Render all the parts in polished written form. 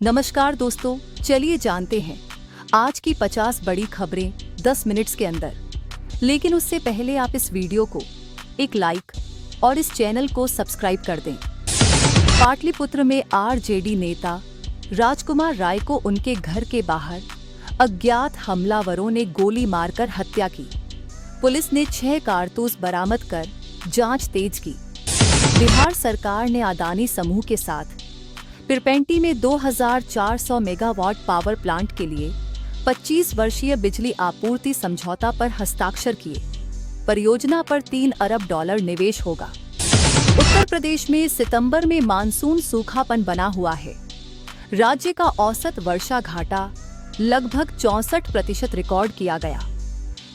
नमस्कार दोस्तों, चलिए जानते हैं आज की 50 बड़ी खबरें 10 मिनट्स के अंदर। लेकिन उससे पहले आप इस वीडियो को एक लाइक और इस चैनल को सब्सक्राइब कर दें। पाटलिपुत्र में आरजेडी नेता राजकुमार राय को उनके घर के बाहर अज्ञात हमलावरों ने गोली मारकर हत्या की। पुलिस ने 6 कारतूस बरामद कर जांच तेज की। बिहार सरकार ने अदानी समूह के साथ पिरपेंटी में 2400 मेगावाट पावर प्लांट के लिए 25 वर्षीय बिजली आपूर्ति समझौता पर हस्ताक्षर किए। परियोजना पर $3 अरब निवेश होगा। उत्तर प्रदेश में सितंबर में मानसून सूखापन बना हुआ है। राज्य का औसत वर्षा घाटा लगभग 64% रिकॉर्ड किया गया।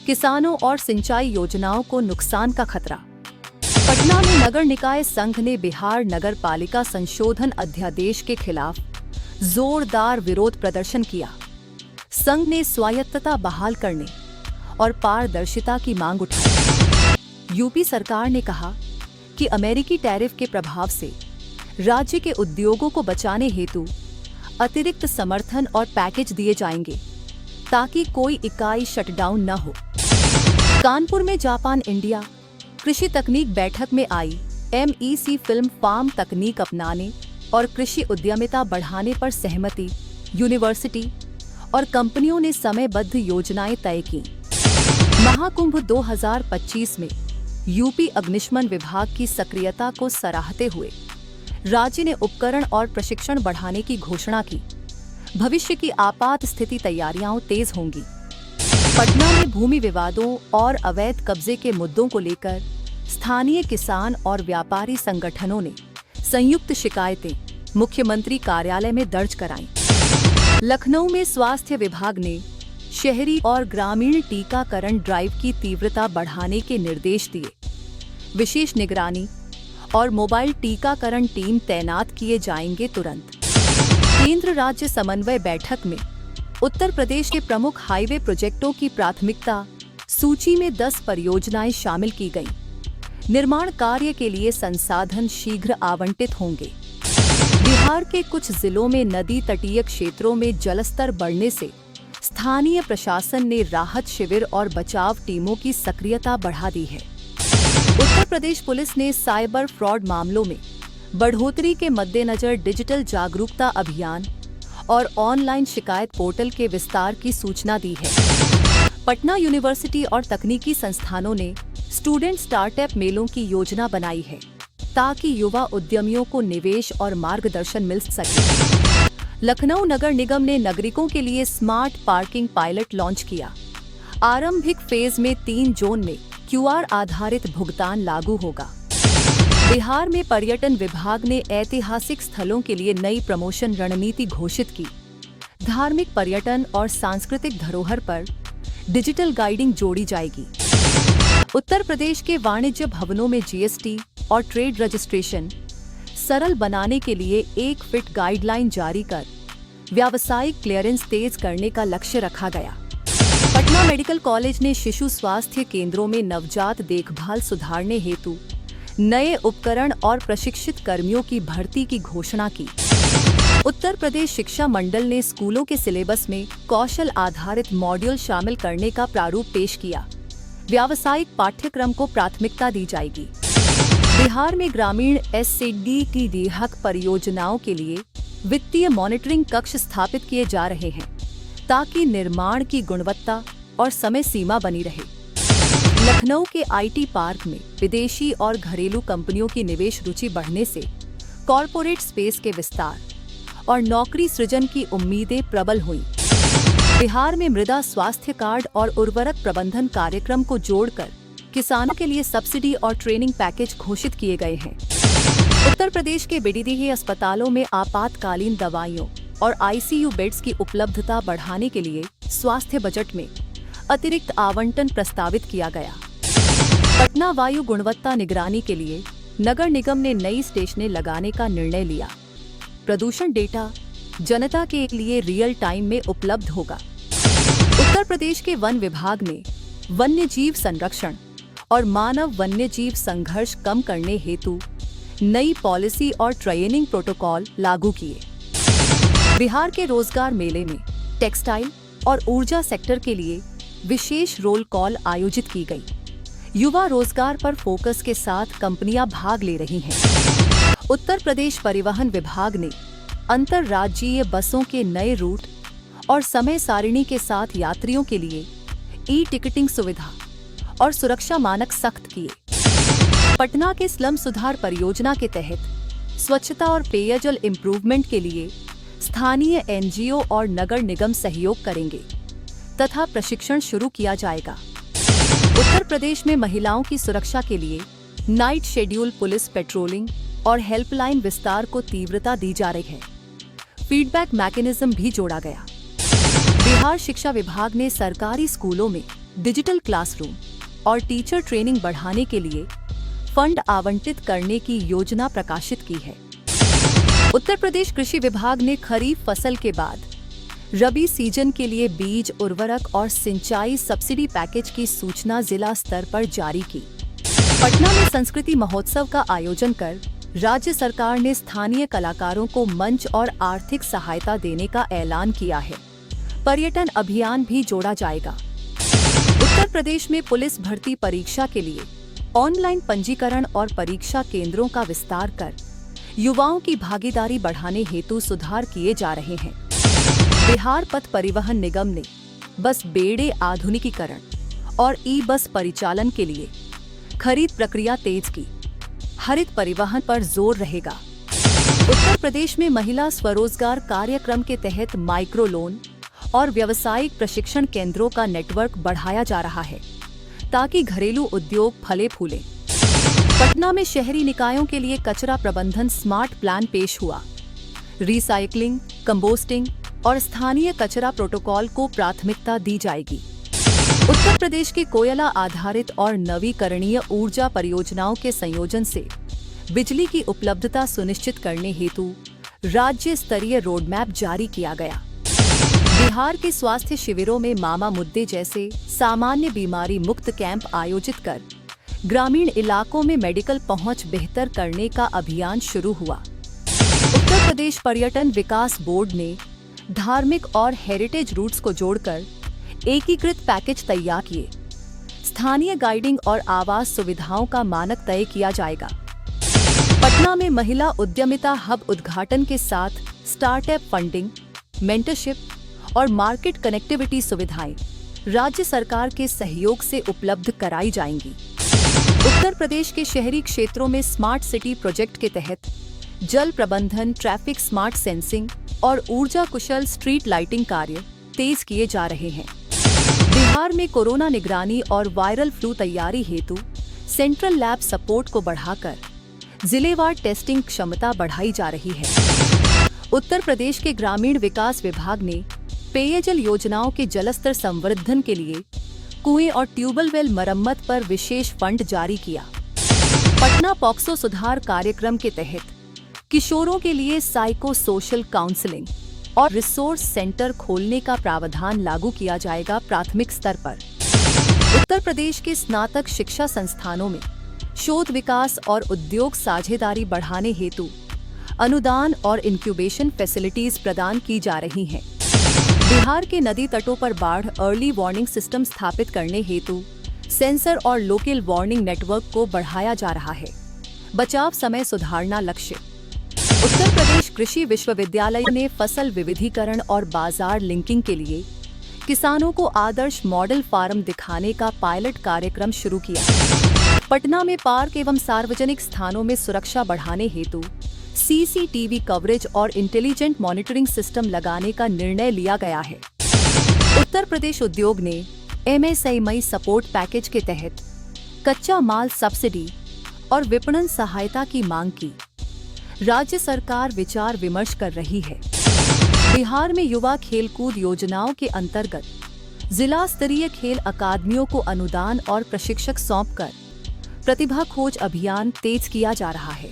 किसानों और सिंचाई योजनाओं को नुकसान का खतरा। पटना में नगर निकाय संघ ने बिहार नगर पालिका संशोधन अध्यादेश के खिलाफ जोरदार विरोध प्रदर्शन किया। संघ ने स्वायत्तता बहाल करने और पारदर्शिता की मांग उठाई। यूपी सरकार ने कहा कि अमेरिकी टैरिफ के प्रभाव से राज्य के उद्योगों को बचाने हेतु अतिरिक्त समर्थन और पैकेज दिए जाएंगे ताकि कोई इकाई शटडाउन न हो। कानपुर में जापान इंडिया कृषि तकनीक बैठक में आई। MEC फिल्म फार्म तकनीक अपनाने और कृषि उद्यमिता बढ़ाने पर सहमति। यूनिवर्सिटी और कंपनियों ने समयबद्ध योजनाएं तय की। महाकुंभ 2025 में यूपी अग्निशमन विभाग की सक्रियता को सराहते हुए राज्य ने उपकरण और प्रशिक्षण बढ़ाने की घोषणा की। भविष्य की आपात स्थिति तैयारियां तेज होंगी। पटना में भूमि विवादों और अवैध कब्जे के मुद्दों को लेकर स्थानीय किसान और व्यापारी संगठनों ने संयुक्त शिकायतें मुख्यमंत्री कार्यालय में दर्ज कराईं। लखनऊ में स्वास्थ्य विभाग ने शहरी और ग्रामीण टीकाकरण ड्राइव की तीव्रता बढ़ाने के निर्देश दिए। विशेष निगरानी और मोबाइल टीकाकरण टीम तैनात किए जाएंगे तुरंत। केंद्र राज्य समन्वय बैठक में उत्तर प्रदेश के प्रमुख हाईवे प्रोजेक्टों की प्राथमिकता सूची में 10 परियोजनाएं शामिल की गईं। निर्माण कार्य के लिए संसाधन शीघ्र आवंटित होंगे। बिहार के कुछ जिलों में नदी तटीय क्षेत्रों में जलस्तर बढ़ने से स्थानीय प्रशासन ने राहत शिविर और बचाव टीमों की सक्रियता बढ़ा दी है। उत्तर प्रदेश पुलिस ने साइबर फ्रॉड मामलों में बढ़ोतरी के मद्देनजर डिजिटल जागरूकता अभियान और ऑनलाइन शिकायत पोर्टल के विस्तार की सूचना दी है। पटना यूनिवर्सिटी और तकनीकी संस्थानों ने स्टूडेंट स्टार्टअप मेलों की योजना बनाई है ताकि युवा उद्यमियों को निवेश और मार्गदर्शन मिल सके। लखनऊ नगर निगम ने नागरिकों के लिए स्मार्ट पार्किंग पायलट लॉन्च किया। आरंभिक फेज में 3 जोन में QR आधारित भुगतान लागू होगा। बिहार में पर्यटन विभाग ने ऐतिहासिक स्थलों के लिए नई प्रमोशन रणनीति घोषित की। धार्मिक पर्यटन और सांस्कृतिक धरोहर पर डिजिटल गाइडिंग जोड़ी जाएगी। उत्तर प्रदेश के वाणिज्य भवनों में GST और ट्रेड रजिस्ट्रेशन सरल बनाने के लिए एक फिट गाइडलाइन जारी कर व्यावसायिक क्लियरेंस तेज करने का लक्ष्य रखा गया। पटना मेडिकल कॉलेज ने शिशु स्वास्थ्य केंद्रों में नवजात देखभाल सुधारने हेतु नए उपकरण और प्रशिक्षित कर्मियों की भर्ती की घोषणा की। उत्तर प्रदेश शिक्षा मंडल ने स्कूलों के सिलेबस में कौशल आधारित मॉड्यूल शामिल करने का प्रारूप पेश किया। व्यावसायिक पाठ्यक्रम को प्राथमिकता दी जाएगी। बिहार में ग्रामीण SCDTD परियोजनाओं के लिए वित्तीय मॉनिटरिंग कक्ष स्थापित किए जा रहे हैं ताकि निर्माण की गुणवत्ता और समय सीमा बनी रहे। लखनऊ के IT पार्क में विदेशी और घरेलू कंपनियों की निवेश रुचि बढ़ने से कॉरपोरेट स्पेस के विस्तार और नौकरी सृजन की उम्मीदें प्रबल हुई। बिहार में मृदा स्वास्थ्य कार्ड और उर्वरक प्रबंधन कार्यक्रम को जोड़कर किसानों के लिए सब्सिडी और ट्रेनिंग पैकेज घोषित किए गए हैं। उत्तर प्रदेश के BDDH अस्पतालों में आपातकालीन दवाइयों और ICU बेड्स की उपलब्धता बढ़ाने के लिए स्वास्थ्य बजट में अतिरिक्त आवंटन प्रस्तावित किया गया। पटना वायु गुणवत्ता निगरानी के लिए नगर निगम ने नई स्टेशनें लगाने का निर्णय लिया। प्रदूषण डेटा जनता के लिए रियल टाइम में उपलब्ध होगा। उत्तर प्रदेश के वन विभाग ने वन्यजीव संरक्षण और मानव वन्यजीव संघर्ष कम करने हेतु नई पॉलिसी और ट्रेनिंग प्रोटोकॉल लागू किए। बिहार के रोजगार मेले में टेक्सटाइल और ऊर्जा सेक्टर के लिए विशेष रोल कॉल आयोजित की गई। युवा रोजगार पर फोकस के साथ कंपनियां भाग ले रही हैं। उत्तर प्रदेश परिवहन विभाग ने अंतर्राज्यीय बसों के नए रूट और समय सारिणी के साथ यात्रियों के लिए ई-टिकटिंग सुविधा और सुरक्षा मानक सख्त किए। पटना के स्लम सुधार परियोजना के तहत स्वच्छता और पेयजल इम्प्रूवमेंट के लिए स्थानीय एनजीओ और नगर निगम सहयोग करेंगे तथा प्रशिक्षण शुरू किया जाएगा। उत्तर प्रदेश में महिलाओं की सुरक्षा के लिए नाइट शेड्यूल पुलिस पेट्रोलिंग और हेल्पलाइन विस्तार को तीव्रता दी जा रही है। फीडबैक मैकेनिज्म भी जोड़ा गया। बिहार शिक्षा विभाग ने सरकारी स्कूलों में डिजिटल क्लासरूम और टीचर ट्रेनिंग बढ़ाने के लिए फंड आवंटित करने की योजना प्रकाशित की है। उत्तर प्रदेश कृषि विभाग ने खरीफ फसल के बाद रबी सीजन के लिए बीज, उर्वरक और सिंचाई सब्सिडी पैकेज की सूचना जिला स्तर पर जारी की। पटना में संस्कृति महोत्सव का आयोजन कर राज्य सरकार ने स्थानीय कलाकारों को मंच और आर्थिक सहायता देने का ऐलान किया है। पर्यटन अभियान भी जोड़ा जाएगा। उत्तर प्रदेश में पुलिस भर्ती परीक्षा के लिए ऑनलाइन पंजीकरण और परीक्षा केंद्रों का विस्तार कर युवाओं की भागीदारी बढ़ाने हेतु सुधार किए जा रहे हैं। बिहार पथ परिवहन निगम ने बस बेड़े आधुनिकीकरण और ई बस परिचालन के लिए खरीद प्रक्रिया तेज की। हरित परिवहन पर जोर रहेगा। उत्तर प्रदेश में महिला स्वरोजगार कार्यक्रम के तहत माइक्रो लोन और व्यावसायिक प्रशिक्षण केंद्रों का नेटवर्क बढ़ाया जा रहा है ताकि घरेलू उद्योग फले फूले। पटना में शहरी निकायों के लिए कचरा प्रबंधन स्मार्ट प्लान पेश हुआ। रिसाइकलिंग, कंपोस्टिंग और स्थानीय कचरा प्रोटोकॉल को प्राथमिकता दी जाएगी। उत्तर प्रदेश के कोयला आधारित और नवीकरणीय ऊर्जा परियोजनाओं के संयोजन से बिजली की उपलब्धता सुनिश्चित करने हेतु राज्य स्तरीय रोडमैप जारी किया गया। बिहार के स्वास्थ्य शिविरों में मामा मुद्दे जैसे सामान्य बीमारी मुक्त कैंप आयोजित कर ग्रामीण इलाकों में मेडिकल पहुंच बेहतर करने का अभियान शुरू हुआ। उत्तर प्रदेश पर्यटन विकास बोर्ड ने धार्मिक और हेरिटेज रूट्स को जोड़कर एकीकृत पैकेज तैयार किए। स्थानीय गाइडिंग और आवास सुविधाओं का मानक तय किया जाएगा। पटना में महिला उद्यमिता हब उद्घाटन के साथ स्टार्टअप फंडिंग, मेंटरशिप और मार्केट कनेक्टिविटी सुविधाएं राज्य सरकार के सहयोग से उपलब्ध कराई जाएंगी। उत्तर प्रदेश के शहरी क्षेत्रों में स्मार्ट सिटी प्रोजेक्ट के तहत जल प्रबंधन, ट्रैफिक स्मार्ट सेंसिंग और ऊर्जा कुशल स्ट्रीट लाइटिंग कार्य तेज किए जा रहे हैं। बिहार में कोरोना निगरानी और वायरल फ्लू तैयारी हेतु सेंट्रल लैब सपोर्ट को बढ़ाकर जिलेवार टेस्टिंग क्षमता बढ़ाई जा रही है। उत्तर प्रदेश के ग्रामीण विकास विभाग ने पेयजल योजनाओं के जलस्तर संवर्धन के लिए कुएं और ट्यूबवेल मरम्मत पर विशेष फंड जारी किया। पटना पॉक्सो सुधार कार्यक्रम के तहत किशोरों के लिए साइको सोशल काउंसलिंग और रिसोर्स सेंटर खोलने का प्रावधान लागू किया जाएगा प्राथमिक स्तर पर। उत्तर प्रदेश के स्नातक शिक्षा संस्थानों में शोध विकास और उद्योग साझेदारी बढ़ाने हेतु अनुदान और इंक्यूबेशन फैसिलिटीज प्रदान की जा रही हैं। बिहार के नदी तटों पर बाढ़ अर्ली वार्निंग सिस्टम स्थापित करने हेतु सेंसर और लोकल वार्निंग नेटवर्क को बढ़ाया जा रहा है। बचाव समय सुधारना लक्ष्य। उत्तर प्रदेश कृषि विश्वविद्यालय ने फसल विविधीकरण और बाजार लिंकिंग के लिए किसानों को आदर्श मॉडल फार्म दिखाने का पायलट कार्यक्रम शुरू किया। पटना में पार्क एवं सार्वजनिक स्थानों में सुरक्षा बढ़ाने हेतु सीसीटीवी कवरेज और इंटेलिजेंट मॉनिटरिंग सिस्टम लगाने का निर्णय लिया गया है। उत्तर प्रदेश उद्योग ने एमएसएमई सपोर्ट पैकेज के तहत कच्चा माल सब्सिडी और विपणन सहायता की मांग की। राज्य सरकार विचार विमर्श कर रही है। बिहार में युवा खेलकूद योजनाओं के अंतर्गत जिला स्तरीय खेल अकादमियों को अनुदान और प्रशिक्षक सौंपकर प्रतिभा खोज अभियान तेज किया जा रहा है।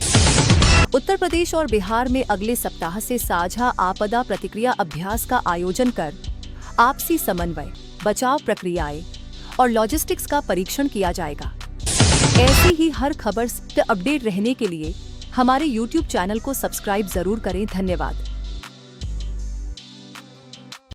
उत्तर प्रदेश और बिहार में अगले सप्ताह से साझा आपदा प्रतिक्रिया अभ्यास का आयोजन कर आपसी समन्वय, बचाव प्रक्रियाएं और लॉजिस्टिक्स का परीक्षण किया जाएगा। ऐसी ही हर खबर से अपडेट रहने के लिए हमारे YouTube चैनल को सब्सक्राइब जरूर करें। धन्यवाद।